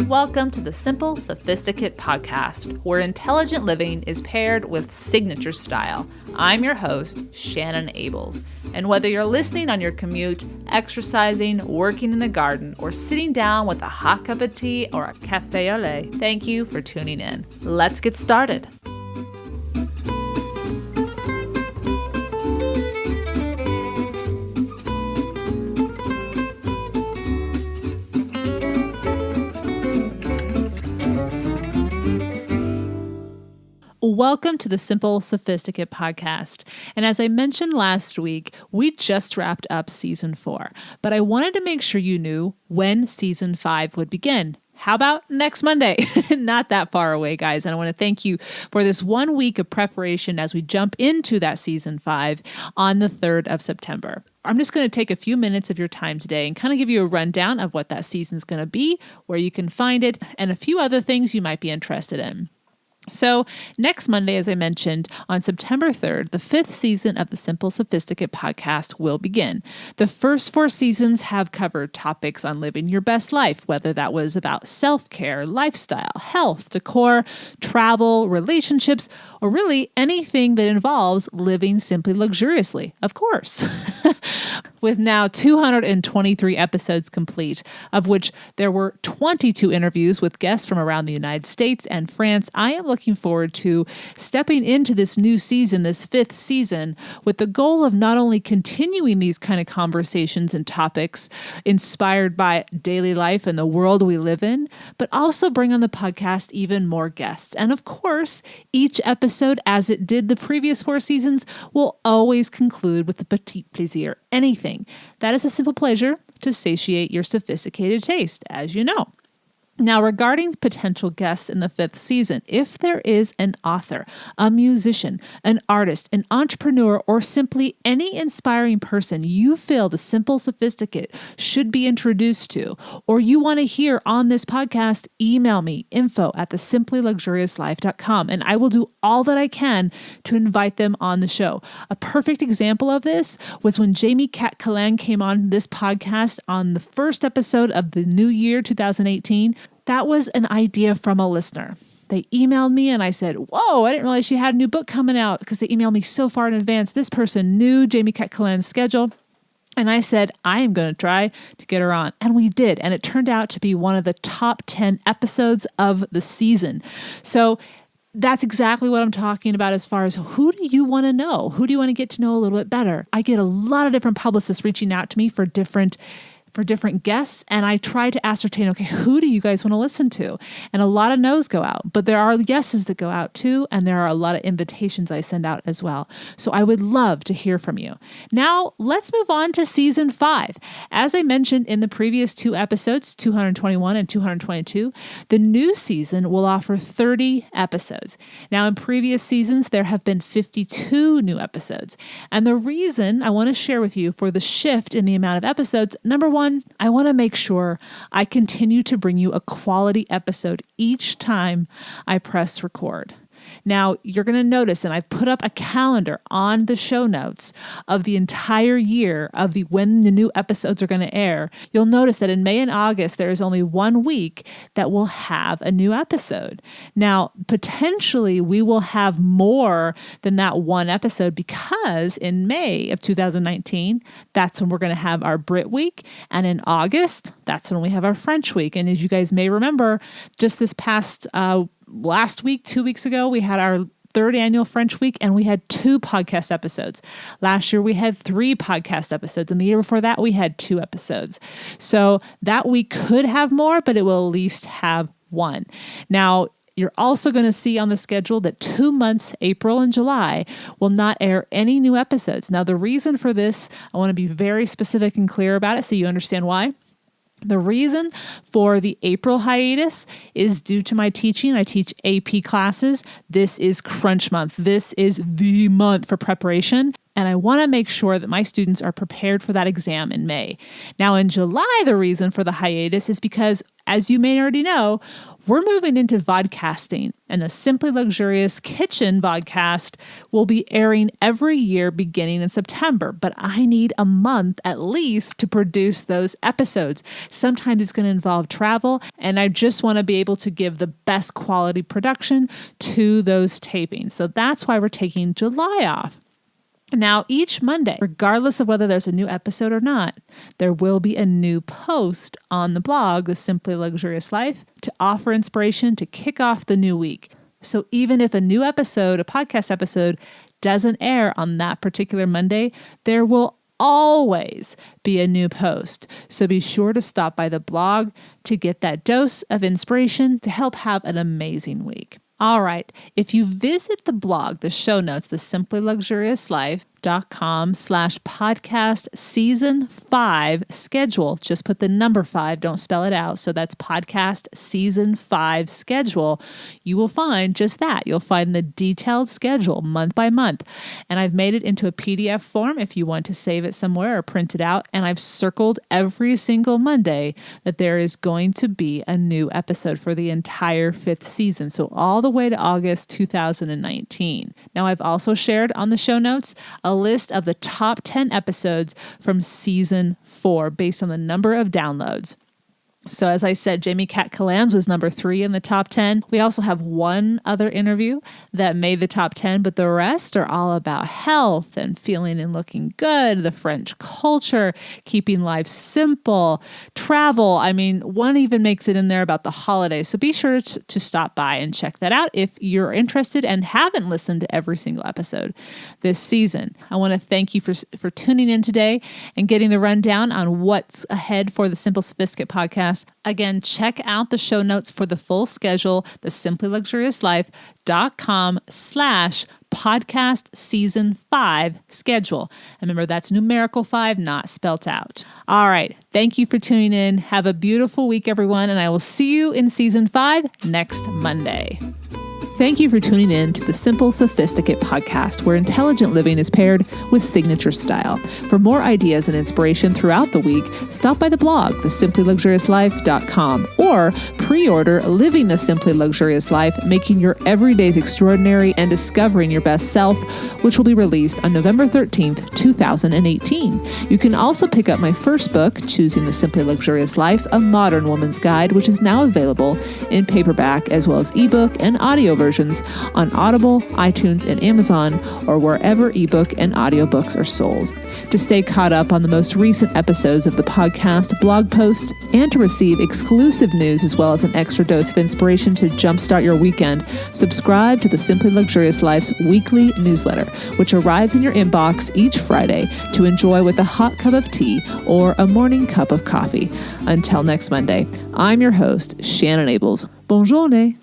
Welcome to the Simple Sophisticate podcast, where intelligent living is paired with signature style. I'm your host, Shannon Ables. And whether you're listening on your commute, exercising, working in the garden, or sitting down with a hot cup of tea or a café au lait, thank you for tuning in. Let's get started. Welcome to the Simple Sophisticate podcast. And as I mentioned last week, we just wrapped up season 4, but I wanted to make sure you knew when season 5 would begin. How about next Monday? Not that far away, guys. And I want to thank you for this 1 week of preparation as we jump into that season 5 on the 3rd of September. I'm just going to take a few minutes of your time today and kind of give you a rundown of what that season's going to be, where you can find it, and a few other things you might be interested in. So next Monday, as I mentioned, on September 3rd, the 5th season of the Simple Sophisticate podcast will begin. The first 4 seasons have covered topics on living your best life, whether that was about self-care, lifestyle, health, decor, travel, relationships, or really anything that involves living simply luxuriously, of course. With now 223 episodes complete, of which there were 22 interviews with guests from around the United States and France, I am looking forward to stepping into this new season, this 5th season, with the goal of not only continuing these kind of conversations and topics inspired by daily life and the world we live in, but also bring on the podcast even more guests. And of course, each episode, as it did the previous 4 seasons, will always conclude with the petit plaisir, anything that is a simple pleasure to satiate your sophisticated taste, as you know. Now, regarding potential guests in the 5th season, if there is an author, a musician, an artist, an entrepreneur, or simply any inspiring person you feel the Simple Sophisticate should be introduced to, or you want to hear on this podcast, email me, info@thesimplyluxuriouslife.com, and I will do all that I can to invite them on the show. A perfect example of this was when Jamie Cat-Calan came on this podcast on the first episode of the new year, 2018. That was an idea from a listener. They emailed me and I said, whoa, I didn't realize she had a new book coming out, because they emailed me so far in advance. This person knew Jamie Cat-Calan's schedule. And I said, I am going to try to get her on. And we did. And it turned out to be one of the top 10 episodes of the season. So that's exactly what I'm talking about as far as who do you want to know? Who do you want to get to know a little bit better? I get a lot of different publicists reaching out to me for different guests, and I try to ascertain, okay, who do you guys want to listen to? And a lot of no's go out, but there are yeses that go out too, and there are a lot of invitations I send out as well. So I would love to hear from you. Now, let's move on to season 5. As I mentioned in the previous 2 episodes, 221 and 222, the new season will offer 30 episodes. Now, in previous seasons, there have been 52 new episodes. And the reason I want to share with you for the shift in the amount of episodes, number one, I want to make sure I continue to bring you a quality episode each time I press record. Now, you're going to notice, and I've put up a calendar on the show notes of the entire year of when the new episodes are going to air. You'll notice that in May and August, there is only 1 week that will have a new episode. Now, potentially, we will have more than that 1 episode, because in May of 2019, that's when we're going to have our Brit Week. And in August, that's when we have our French Week. And as you guys may remember, just this past last week, 2 weeks ago, we had our 3rd annual French Week, and we had 2 podcast episodes. Last year, we had 3 podcast episodes, and the year before that, we had 2 episodes. So that week could have more, but it will at least have 1. Now, you're also going to see on the schedule that 2 months, April and July, will not air any new episodes. Now, the reason for this, I want to be very specific and clear about it so you understand why. The reason for the April hiatus is due to my teaching. I teach AP classes. This is crunch month. This is the month for preparation. And I want to make sure that my students are prepared for that exam in May. Now, in July, the reason for the hiatus is because, as you may already know, We're moving into vodcasting, and the Simply Luxurious Kitchen vodcast will be airing every year beginning in September, but I need a month at least to produce those episodes. Sometimes it's going to involve travel, and I just want to be able to give the best quality production to those tapings. So that's why we're taking July off. Now, each Monday, regardless of whether there's a new episode or not, there will be a new post on the blog, The Simply Luxurious Life, to offer inspiration to kick off the new week. So even if a new episode, a podcast episode, doesn't air on that particular Monday, there will always be a new post. So be sure to stop by the blog to get that dose of inspiration to help have an amazing week. All right. If you visit the blog, the show notes, the simplyluxuriouslife.com/podcast season 5 schedule, just put the number 5, don't spell it out. So that's podcast season 5 schedule. You will find just that. You'll find the detailed schedule month by month. And I've made it into a PDF form if you want to save it somewhere or print it out. And I've circled every single Monday that there is going to be a new episode for the entire 5th season. So all the way to August 2019. Now, I've also shared on the show notes a list of the top 10 episodes from season 4 based on the number of downloads. So as I said, Jamie Cat Callan's was number 3 in the top 10. We also have one other interview that made the top 10, but the rest are all about health and feeling and looking good, the French culture, keeping life simple, travel. I mean, one even makes it in there about the holidays. So be sure to stop by and check that out if you're interested and haven't listened to every single episode this season. I want to thank you for tuning in today and getting the rundown on what's ahead for the Simple Sophisticate podcast. Again, check out the show notes for the full schedule, the simplyluxuriouslife.com/podcast season 5 schedule. And remember, that's numerical 5, not spelt out. All right. Thank you for tuning in. Have a beautiful week, everyone. And I will see you in season 5 next Monday. Thank you for tuning in to the Simple Sophisticate podcast, where intelligent living is paired with signature style. For more ideas and inspiration throughout the week, stop by the blog, thesimplyluxuriouslife.com, or pre-order Living the Simply Luxurious Life, Making Your Everydays Extraordinary and Discovering Your Best Self, which will be released on November 13th, 2018. You can also pick up my first book, Choosing the Simply Luxurious Life, A Modern Woman's Guide, which is now available in paperback as well as ebook and audio versions on Audible, iTunes, and Amazon, or wherever ebook and audiobooks are sold. To stay caught up on the most recent episodes of the podcast, blog posts, and to receive exclusive news as well as an extra dose of inspiration to jumpstart your weekend, subscribe to the Simply Luxurious Life's weekly newsletter, which arrives in your inbox each Friday to enjoy with a hot cup of tea or a morning cup of coffee. Until next Monday, I'm your host, Shannon Ables. Bonne journée.